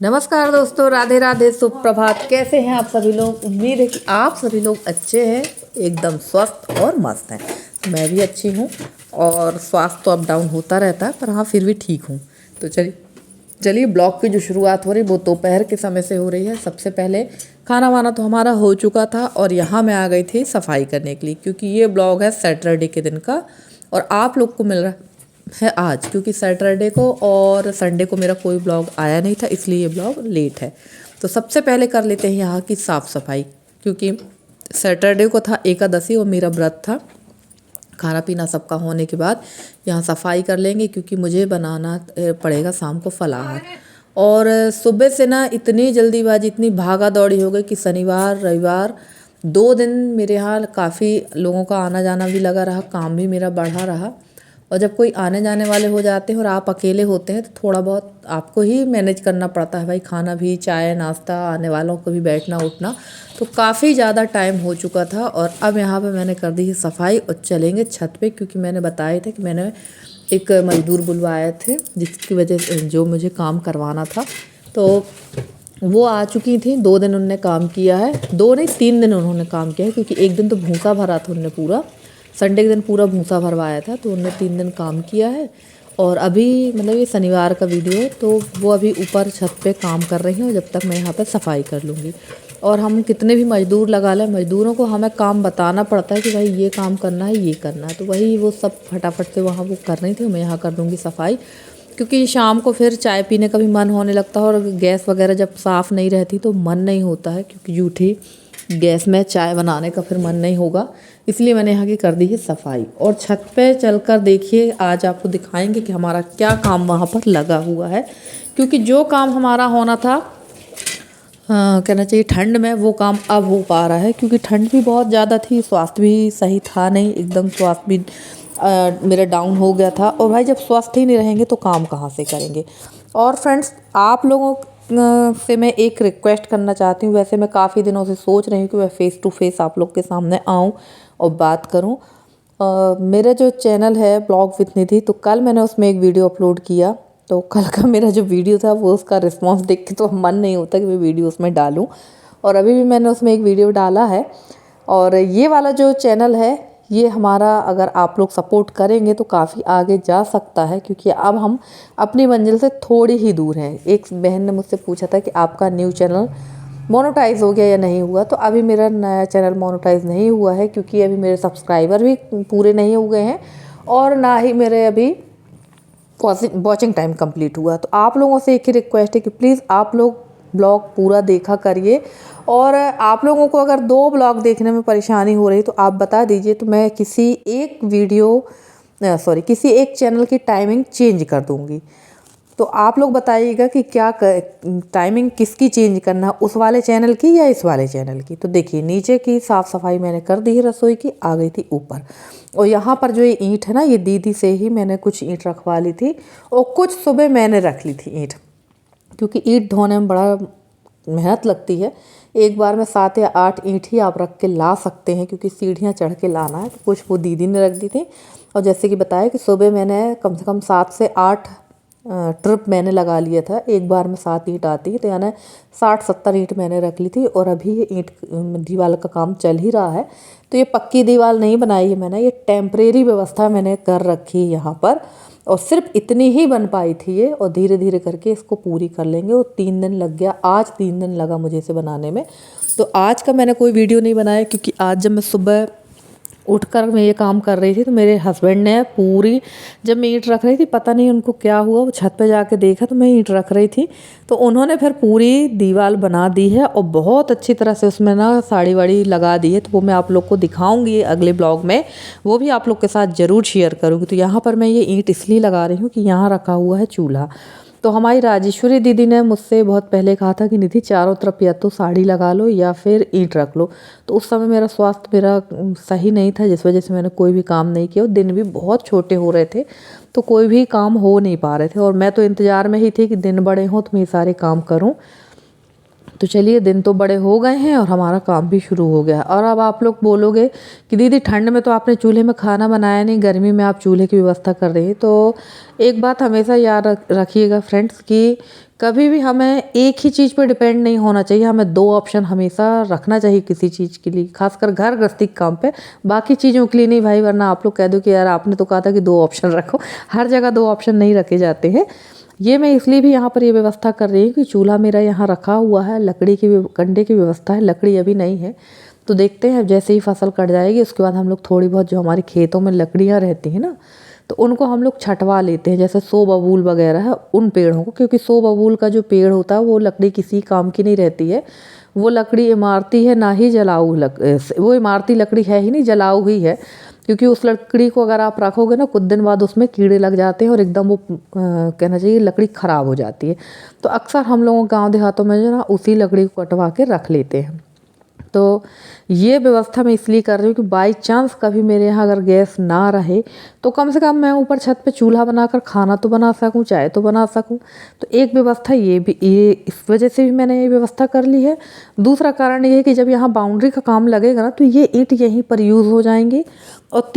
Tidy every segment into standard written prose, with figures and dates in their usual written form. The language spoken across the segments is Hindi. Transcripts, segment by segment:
नमस्कार दोस्तों, राधे राधे, सुप्रभात। कैसे हैं आप सभी लोग? उम्मीद है कि आप सभी लोग अच्छे हैं, एकदम स्वस्थ और मस्त हैं। मैं भी अच्छी हूँ और स्वास्थ्य तो अप डाउन होता रहता है, पर हाँ फिर भी ठीक हूँ। तो चलिए ब्लॉग की जो शुरुआत हो रही वो दोपहर के समय से हो रही है। सबसे पहले खाना वाना तो हमारा हो चुका था और यहाँ मैं आ गई थी सफाई करने के लिए, क्योंकि ये ब्लॉग है सैटरडे के दिन का और आप लोग को मिल रहा है आज, क्योंकि सैटरडे को और संडे को मेरा कोई ब्लॉग आया नहीं था, इसलिए ये ब्लॉग लेट है। तो सबसे पहले कर लेते हैं यहाँ की साफ़ सफाई, क्योंकि सैटरडे को था एकादशी और मेरा व्रत था। खाना पीना सबका होने के बाद यहाँ सफाई कर लेंगे, क्योंकि मुझे बनाना पड़ेगा शाम को फलाहार। और सुबह से ना इतनी जल्दीबाजी, इतनी भागा दौड़ी हो गई कि शनिवार रविवार 2 दिन मेरे यहाँ काफ़ी लोगों का आना जाना भी लगा रहा, काम भी मेरा बढ़ा रहा। और जब कोई आने जाने वाले हो जाते हैं और आप अकेले होते हैं तो थोड़ा बहुत आपको ही मैनेज करना पड़ता है भाई, खाना भी, चाय नाश्ता, आने वालों को भी बैठना उठना। तो काफ़ी ज़्यादा टाइम हो चुका था और अब यहाँ पे मैंने कर दी है सफाई और चलेंगे छत पे, क्योंकि मैंने बताया था कि मैंने एक मजदूर बुलवाए थे जिसकी वजह से जो मुझे काम करवाना था। तो वो आ चुकी थी, 2 दिन उनने काम किया है, 2 नहीं 3 दिन उन्होंने काम किया है, क्योंकि एक दिन तो भूसा भरा था उनने, पूरा संडे के दिन पूरा भूसा भरवाया था। तो उनने 3 दिन काम किया है और अभी मतलब ये शनिवार का वीडियो है, तो वो अभी ऊपर छत पे काम कर रही हैं और जब तक मैं यहाँ पे सफाई कर लूँगी। और हम कितने भी मज़दूर लगा लें, मज़दूरों को हमें काम बताना पड़ता है कि भाई ये काम करना है, ये करना है। तो वही वो सब फटाफट से वहाँ वो कर रही थी, मैं यहाँ कर दूँगी सफाई, क्योंकि शाम को फिर चाय पीने का भी मन होने लगता है और गैस वगैरह जब साफ़ नहीं रहती तो मन नहीं होता है, क्योंकि जूठी गैस में चाय बनाने का फिर मन नहीं होगा। इसलिए मैंने यहाँ की कर दी है सफाई। और छत पे चलकर देखिए, आज आपको दिखाएंगे कि हमारा क्या काम वहाँ पर लगा हुआ है, क्योंकि जो काम हमारा होना था कहना चाहिए ठंड में, वो काम अब हो पा रहा है, क्योंकि ठंड भी बहुत ज़्यादा थी, स्वास्थ्य भी सही था नहीं, एकदम स्वास्थ्य भी मेरा डाउन हो गया था। और भाई जब स्वास्थ्य ही नहीं रहेंगे तो काम कहाँ से करेंगे। और फ्रेंड्स, आप लोगों से मैं एक रिक्वेस्ट करना चाहती हूँ। वैसे मैं काफ़ी दिनों से सोच रही हूँ कि मैं फ़ेस टू फेस आप लोग के सामने आऊँ और बात करूँ। मेरा जो चैनल है ब्लॉग विद निधि, तो कल मैंने उसमें एक वीडियो अपलोड किया। तो कल का मेरा जो वीडियो था वो उसका रिस्पांस देख के तो मन नहीं होता कि मैं वीडियो उसमें डालूं, और अभी भी मैंने उसमें एक वीडियो डाला है। और ये वाला जो चैनल है ये हमारा, अगर आप लोग सपोर्ट करेंगे तो काफ़ी आगे जा सकता है, क्योंकि अब हम अपनी मंजिल से थोड़ी ही दूर हैं। एक बहन ने मुझसे पूछा था कि आपका न्यू चैनल मोनेटाइज हो गया या नहीं हुआ। तो अभी मेरा नया चैनल मोनेटाइज नहीं हुआ है, क्योंकि अभी मेरे सब्सक्राइबर भी पूरे नहीं हुए हैं और ना ही मेरे अभी वॉचिंग टाइम कंप्लीट हुआ। तो आप लोगों से एक ही रिक्वेस्ट है कि प्लीज़ आप लोग ब्लॉग पूरा देखा करिए। और आप लोगों को अगर 2 ब्लॉग देखने में परेशानी हो रही तो आप बता दीजिए, तो मैं किसी एक चैनल की टाइमिंग चेंज कर दूंगी। तो आप लोग बताइएगा कि क्या टाइमिंग किसकी चेंज करना, उस वाले चैनल की या इस वाले चैनल की। तो देखिए, नीचे की साफ़ सफाई मैंने कर दी है रसोई की, आ गई थी ऊपर। और यहाँ पर जो ये ईंट है ना, ये दीदी से ही मैंने कुछ ईंट रखवा ली थी और कुछ सुबह मैंने रख ली थी ईंट, क्योंकि ईंट धोने में बड़ा मेहनत लगती है। एक बार में 7 या 8 ईंट ही आप रख के ला सकते हैं, क्योंकि सीढ़ियाँ चढ़ के लाना है। तो कुछ वो दीदी ने रख दी थी। और जैसे कि बताया कि सुबह मैंने कम से कम 7 से 8 ट्रिप मैंने लगा लिया था। एक बार में 7 ईंट आती है, तो यानी 60-70 ईंट मैंने रख ली थी। और अभी ये ईंट दीवार का काम चल ही रहा है। तो ये पक्की दीवार नहीं बनाई है मैंने, ये टेम्परेरी व्यवस्था मैंने कर रखी है यहाँ पर। और सिर्फ इतनी ही बन पाई थी ये, और धीरे धीरे करके इसको पूरी कर लेंगे। और 3 दिन लग गया, आज 3 दिन लगा मुझे इसे बनाने में। तो आज का मैंने कोई वीडियो नहीं बनाया, क्योंकि आज जब मैं सुबह उठकर मैं ये काम कर रही थी तो मेरे हस्बैंड ने पूरी, जब मैं ईंट रख रही थी, पता नहीं उनको क्या हुआ, वो छत पे जाके देखा तो मैं ईंट रख रही थी, तो उन्होंने फिर पूरी दीवार बना दी है और बहुत अच्छी तरह से उसमें ना साड़ी वाड़ी लगा दी है। तो वो मैं आप लोग को दिखाऊंगी अगले ब्लॉग में, वो भी आप लोग के साथ ज़रूर शेयर करूँगी। तो यहाँ पर मैं ये ईंट इसलिए लगा रही हूँ कि यहाँ रखा हुआ है चूल्हा। तो हमारी राजेश्वरी दीदी ने मुझसे बहुत पहले कहा था कि निधि चारों तरफ या तो साड़ी लगा लो या फिर ईंट रख लो। तो उस समय मेरा स्वास्थ्य मेरा सही नहीं था, जिस वजह से मैंने कोई भी काम नहीं किया। और दिन भी बहुत छोटे हो रहे थे, तो कोई भी काम हो नहीं पा रहे थे। और मैं तो इंतज़ार में ही थी कि दिन बड़े हों तो मैं ये सारे काम करूँ। तो चलिए, दिन तो बड़े हो गए हैं और हमारा काम भी शुरू हो गया। और अब आप लोग बोलोगे कि दीदी ठंड में तो आपने चूल्हे में खाना बनाया नहीं, गर्मी में आप चूल्हे की व्यवस्था कर रही हैं। तो एक बात हमेशा याद रखिएगा फ्रेंड्स, कि कभी भी हमें एक ही चीज़ पे डिपेंड नहीं होना चाहिए, हमें 2 ऑप्शन हमेशा रखना चाहिए किसी चीज़ के लिए, खासकर घर गृहस्थी के काम पे। बाकी चीज़ों के लिए नहीं भाई, वरना आप लोग कह दो कि यार आपने तो कहा था कि 2 ऑप्शन रखो। हर जगह 2 ऑप्शन नहीं रखे जाते हैं। ये मैं इसलिए भी यहाँ पर ये व्यवस्था कर रही हूँ कि चूल्हा मेरा यहाँ रखा हुआ है, लकड़ी की कंडे की व्यवस्था है, लकड़ी अभी नहीं है। तो देखते हैं जैसे ही फसल कट जाएगी उसके बाद हम लोग थोड़ी बहुत जो हमारे खेतों में लकड़ियाँ रहती हैं ना, तो उनको हम लोग छटवा लेते हैं, जैसे सो बबूल वगैरह है उन पेड़ों को, क्योंकि सो बबूल का जो पेड़ होता है वो लकड़ी किसी काम की नहीं रहती है। वो लकड़ी इमारती है, ना ही जलाऊ वो इमारती लकड़ी है ही नहीं, जलाऊ ही है। क्योंकि उस लकड़ी को अगर आप रखोगे ना कुछ दिन बाद उसमें कीड़े लग जाते हैं और एकदम वो कहना चाहिए लकड़ी ख़राब हो जाती है। तो अक्सर हम लोगों गाँव देहातों में जो ना उसी लकड़ी को कटवा के रख लेते हैं। तो ये व्यवस्था मैं इसलिए कर रही हूँ कि बाई चांस कभी मेरे यहाँ अगर गैस ना रहे तो कम से कम मैं ऊपर छत पे चूल्हा बनाकर खाना तो बना सकूँ, चाय तो बना सकूँ। तो एक व्यवस्था ये इस वजह से भी मैंने ये व्यवस्था कर ली है। दूसरा कारण ये है कि जब यहाँ बाउंड्री का काम लगेगा ना तो ये ईंट यहीं पर यूज़ हो जाएंगी। और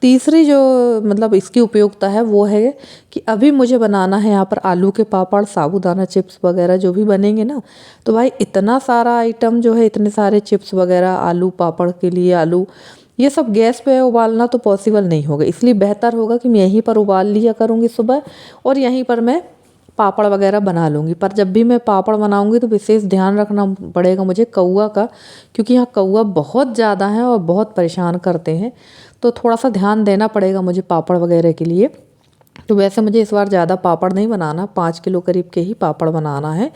तीसरी जो मतलब इसकी उपयोगिता है वो है कि अभी मुझे बनाना है यहाँ पर आलू के पापड़, साबूदाना चिप्स वगैरह जो भी बनेंगे ना, तो भाई इतना सारा आइटम जो है, इतने सारे चिप्स वगैरह, आलू पापड़ के लिए आलू, ये सब गैस पे उबालना तो पॉसिबल नहीं होगा। इसलिए बेहतर होगा कि मैं यहीं पर उबाल लिया करूँगी सुबह और यहीं पर मैं पापड़ वगैरह बना लूँगी। पर जब भी मैं पापड़ बनाऊँगी तो विशेष ध्यान रखना पड़ेगा मुझे कौवा का, क्योंकि यहाँ कौवा बहुत ज़्यादा है और बहुत परेशान करते हैं। तो थोड़ा सा ध्यान देना पड़ेगा मुझे पापड़ वगैरह के लिए। तो वैसे मुझे इस बार ज़्यादा पापड़ नहीं बनाना, 5 किलो करीब के ही पापड़ बनाना है,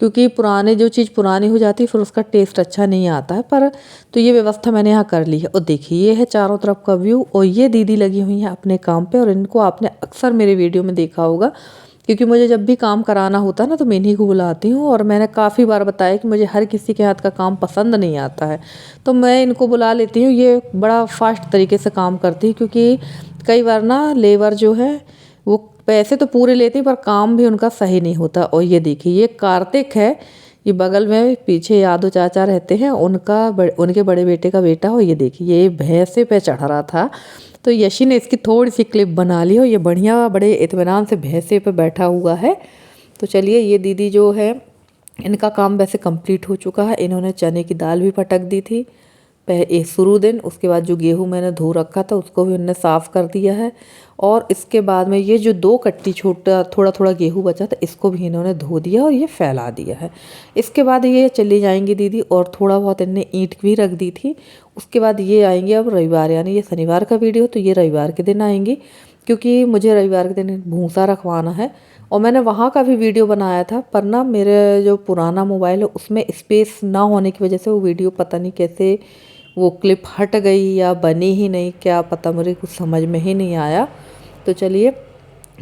क्योंकि पुराने जो चीज़ पुरानी हो जाती है फिर उसका टेस्ट अच्छा नहीं आता है। पर तो ये व्यवस्था मैंने यहाँ कर ली है। और देखिए ये है चारों तरफ का व्यू, और ये दीदी लगी हुई हैं अपने काम पे, और इनको आपने अक्सर मेरे वीडियो में देखा होगा, क्योंकि मुझे जब भी काम कराना होता है ना तो मैं इन्हीं को बुलाती हूँ। और मैंने काफ़ी बार बताया कि मुझे हर किसी के हाथ का काम पसंद नहीं आता है, तो मैं इनको बुला लेती हूँ। ये बड़ा फास्ट तरीके से काम करती है, क्योंकि कई बार ना लेबर जो है वो पैसे तो पूरे लेती पर काम भी उनका सही नहीं होता। और ये देखिए ये कार्तिक है, ये बगल में पीछे यादव चाचा रहते हैं, उनके बड़े बेटे का बेटा हो। ये देखिए ये भैंसे पे चढ़ रहा था, तो यशी ने इसकी थोड़ी सी क्लिप बना ली हो। ये बढ़िया बड़े इत्मीनान से भैंसे पे बैठा हुआ है। तो चलिए ये दीदी जो है इनका काम वैसे कंप्लीट हो चुका है। इन्होंने चने की दाल भी पटक दी थी शुरू दिन। उसके बाद जो गेहूं मैंने धो रखा था उसको भी उन्होंने साफ़ कर दिया है। और इसके बाद में ये जो 2 कट्टी छोटा थोड़ा थोड़ा गेहूं बचा था इसको भी इन्होंने धो दिया और ये फैला दिया है। इसके बाद ये चली जाएंगी दीदी, और थोड़ा बहुत इन्होंने ईंट भी रख दी थी। उसके बाद ये आएंगे अब रविवार, यानी ये शनिवार का वीडियो तो ये रविवार के दिन आएंगी, क्योंकि मुझे रविवार के दिन भूसा रखवाना है। और मैंने वहाँ का भी वीडियो बनाया था, पर ना मेरे जो पुराना मोबाइल है उसमें स्पेस ना होने की वजह से वो वीडियो पता नहीं कैसे वो क्लिप हट गई या बनी ही नहीं, क्या पता, मुझे कुछ समझ में ही नहीं आया। तो चलिए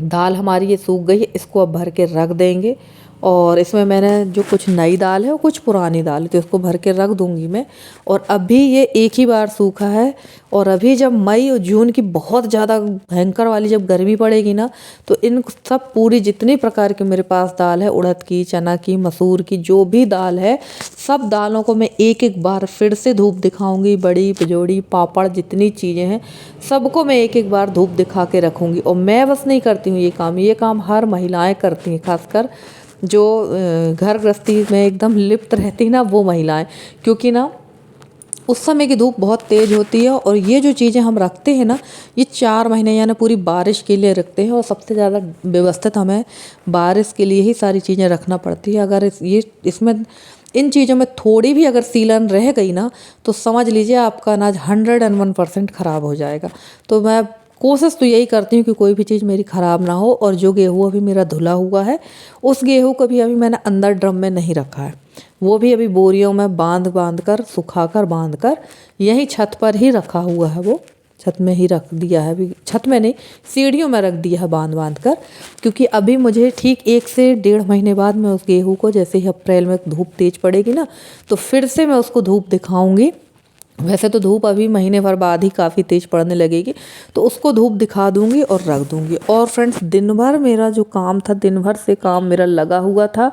दाल हमारी ये सूख गई है, इसको अब भर के रख देंगे। और इसमें मैंने जो कुछ नई दाल है और कुछ पुरानी दाल है तो इसको भर के रख दूंगी मैं। और अभी ये एक ही बार सूखा है, और अभी जब मई और जून की बहुत ज़्यादा भयंकर वाली जब गर्मी पड़ेगी ना तो इन सब पूरी जितनी प्रकार की मेरे पास दाल है, उड़द की, चना की, मसूर की, जो भी दाल है सब दालों को मैं एक एक बार फिर से धूप दिखाऊंगी। बड़ी पजोड़ी पापड़ जितनी चीज़ें हैं सबको मैं एक एक बार धूप दिखा के रखूँगी। और मैं बस नहीं करती हूँ ये काम हर महिलाएँ करती हैं, खासकर जो घर गृहस्थी में एकदम लिप्त रहती है ना वो महिलाएं, क्योंकि ना उस समय की धूप बहुत तेज़ होती है। और ये जो चीज़ें हम रखते हैं ना ये 4 महीने यानी पूरी बारिश के लिए रखते हैं, और सबसे ज़्यादा व्यवस्थित हमें बारिश के लिए ही सारी चीज़ें रखना पड़ती है। अगर इसमें इन चीज़ों में थोड़ी भी अगर सीलन रह गई ना तो समझ लीजिए आपका अनाज 101% ख़राब हो जाएगा। तो मैं कोशिश तो यही करती हूँ कि कोई भी चीज़ मेरी ख़राब ना हो। और जो गेहूँ अभी मेरा धुला हुआ है उस गेहूँ को भी अभी मैंने अंदर ड्रम में नहीं रखा है, वो भी अभी बोरियों में बांध कर सुखा कर बांध कर यहीं छत पर ही रखा हुआ है। वो छत में ही रख दिया है, अभी छत में नहीं सीढ़ियों में रख दिया है बांध कर, क्योंकि अभी मुझे ठीक 1 से 1.5 महीने बाद मैं उस गेहूँ को, जैसे ही अप्रैल में धूप तेज़ पड़ेगी ना तो फिर से मैं उसको धूप दिखाऊंगी। वैसे तो धूप अभी महीने भर बाद ही काफ़ी तेज़ पड़ने लगेगी, तो उसको धूप दिखा दूंगी और रख दूंगी। और फ्रेंड्स दिन भर मेरा जो काम था, दिन भर से काम मेरा लगा हुआ था,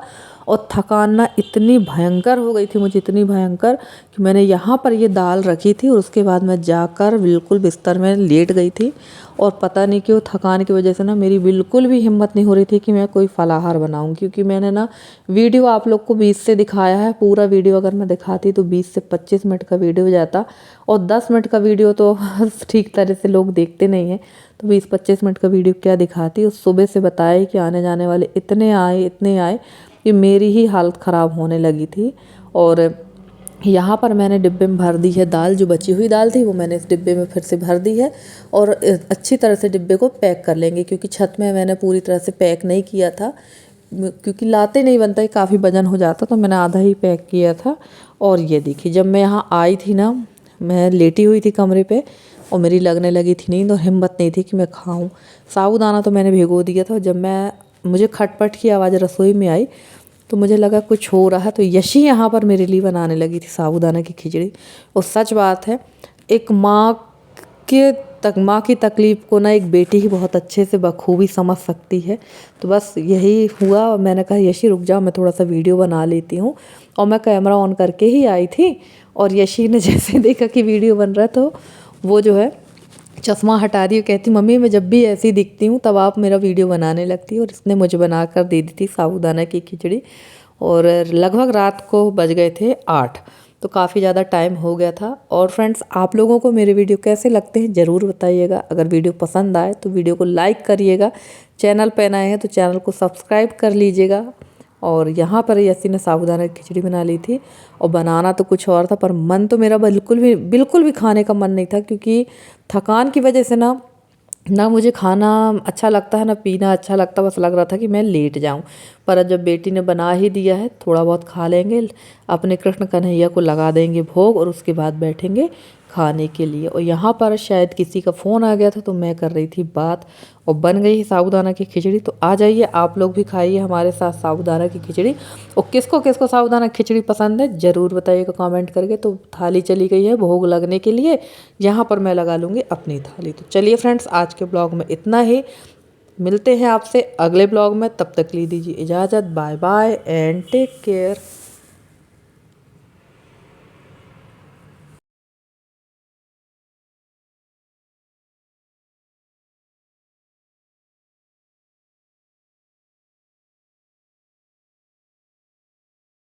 और थकान ना इतनी भयंकर हो गई थी मुझे, इतनी भयंकर कि मैंने यहाँ पर ये दाल रखी थी और उसके बाद मैं जाकर बिल्कुल बिस्तर में लेट गई थी। और पता नहीं क्यों थकान की वजह से ना मेरी बिल्कुल भी हिम्मत नहीं हो रही थी कि मैं कोई फलाहार बनाऊं, क्योंकि मैंने ना वीडियो आप लोग को 20 से दिखाया है। पूरा वीडियो अगर मैं दिखाती तो 20 से 25 मिनट का वीडियो हो जाता, और 10 मिनट का वीडियो तो ठीक तरह से लोग देखते नहीं हैं, तो 20-25 मिनट का वीडियो क्या दिखाती। उस सुबह से बताया कि आने जाने वाले इतने आए कि मेरी ही हालत ख़राब होने लगी थी। और यहाँ पर मैंने डिब्बे में भर दी है दाल, जो बची हुई दाल थी वो मैंने इस डिब्बे में फिर से भर दी है। और अच्छी तरह से डिब्बे को पैक कर लेंगे, क्योंकि छत में मैंने पूरी तरह से पैक नहीं किया था, क्योंकि लाते नहीं बनता है, काफ़ी वजन हो जाता, तो मैंने आधा ही पैक किया था। और ये देखिए जब मैं यहाँ आई थी ना, मैं लेटी हुई थी कमरे पे और मेरी लगने लगी थी नींद और हिम्मत नहीं थी कि मैं खाऊं। साबूदाना तो मैंने भिगो दिया था। जब मुझे खटपट की आवाज़ रसोई में आई तो मुझे लगा कुछ हो रहा है, तो यशी यहाँ पर मेरे लिए बनाने लगी थी साबूदाना की खिचड़ी। और सच बात है, एक माँ की तकलीफ़ को ना एक बेटी ही बहुत अच्छे से बखूबी समझ सकती है। तो बस यही हुआ और मैंने कहा यशी रुक जाओ, मैं थोड़ा सा वीडियो बना लेती हूँ। और मैं कैमरा ऑन करके ही आई थी, और यशी ने जैसे देखा कि वीडियो बन रहा है तो वो जो है चश्मा हटा रही है, कहती मम्मी मैं जब भी ऐसी दिखती हूँ तब आप मेरा वीडियो बनाने लगती है। और इसने मुझे बना कर दे दी थी साबूदाना की खिचड़ी। और लगभग रात को बज गए थे 8, तो काफ़ी ज़्यादा टाइम हो गया था। और फ्रेंड्स, आप लोगों को मेरे वीडियो कैसे लगते हैं ज़रूर बताइएगा। अगर वीडियो पसंद आए तो वीडियो को लाइक करिएगा, चैनल पर नए हैं तो चैनल को सब्सक्राइब कर लीजिएगा। और यहाँ पर यसी ने साबूदाना की खिचड़ी बना ली थी, और बनाना तो कुछ और था, पर मन तो मेरा बिल्कुल भी खाने का मन नहीं था, क्योंकि थकान की वजह से ना मुझे खाना अच्छा लगता है ना पीना अच्छा लगता। बस लग रहा था कि मैं लेट जाऊं। पर जब बेटी ने बना ही दिया है, थोड़ा बहुत खा लेंगे, अपने कृष्ण कन्हैया को लगा देंगे भोग, और उसके बाद बैठेंगे खाने के लिए। और यहाँ पर शायद किसी का फ़ोन आ गया था, तो मैं कर रही थी बात, और बन गई साबूदाना की खिचड़ी। तो आ जाइए आप लोग भी खाइए हमारे साथ साबूदाना की खिचड़ी। और किसको किसको साबूदाना खिचड़ी पसंद है ज़रूर बताइएगा कमेंट करके। तो थाली चली गई है भोग लगने के लिए, यहाँ पर मैं लगा लूँगी अपनी थाली। तो चलिए फ्रेंड्स, आज के ब्लॉग में इतना ही। मिलते हैं आपसे अगले ब्लॉग में, तब तक ली दीजिए इजाज़त। Bye bye and take care.